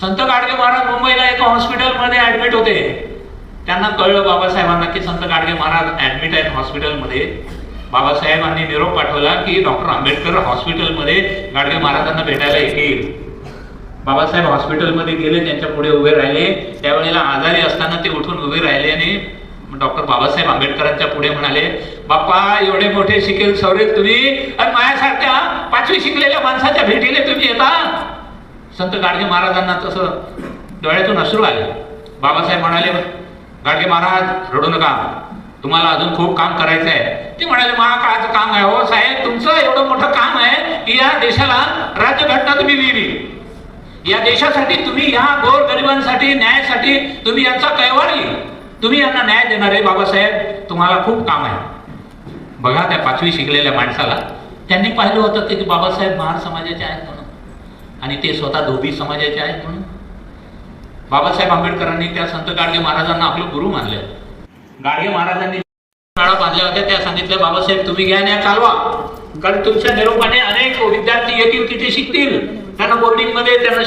संत गाडगे महाराज मुंबईला एका हॉस्पिटलमध्ये ऍडमिट होते. त्यांना कळलं बाबासाहेबांना की संत गाडगे महाराज ऍडमिट आहेत हॉस्पिटलमध्ये. बाबासाहेबांनी निरोप पाठवला की डॉक्टर आंबेडकर हॉस्पिटलमध्ये गाडगे महाराजांना भेटायला येतील. बाबासाहेब हॉस्पिटलमध्ये गेले, त्यांच्या पुढे उभे राहिले. त्यावेळेला आजारी असताना ते उठून उभे राहिले आणि डॉक्टर बाबासाहेब आंबेडकरांच्या पुढे म्हणाले, बाप्पा एवढे मोठे शिकेल सौरेल तुम्ही आणि माझ्यासारख्या 5वी शिकलेल्या माणसाच्या भेटीला तुम्ही येता. संत गाडगे महाराजांना तसं डोळ्यातून अश्रू आले. बाबासाहेब म्हणाले, गाडगे महाराज रडू नका, तुम्हाला अजून खूप काम करायचं आहे. ते म्हणाले, महाकाळाचं काम आहे हो साहेब, तुमचं एवढं मोठं काम आहे की या देशाला राज्यघटना तुम्ही लिहिली, या देशासाठी तुम्ही या गोरगरिबांसाठी न्यायासाठी तुम्ही यांचा कैवारी, तुम्ही यांना न्याय देणारे बाबासाहेब, तुम्हाला खूप काम आहे. बघा त्या 5वी शिकलेल्या माणसाला त्यांनी पाहिलं होतं की बाबासाहेब महार समाजाचे आहेत म्हणून आणि ते स्वतः धोबी समाजाचे आहेत म्हणून. बाबासाहेब आंबेडकरांनी त्या संत गाडगे महाराजांना आपलं गुरु मानले. गाडगे महाराजांनी शाळा बांधल्या होत्या, त्या सांगितल्या, बाबासाहेब तुम्ही घ्या न्याय चालवा, कारण तुमच्या निरोपाने अनेक विद्यार्थी येतील तिथे शिकतील, त्यांना बोर्डिंगमध्ये त्यांना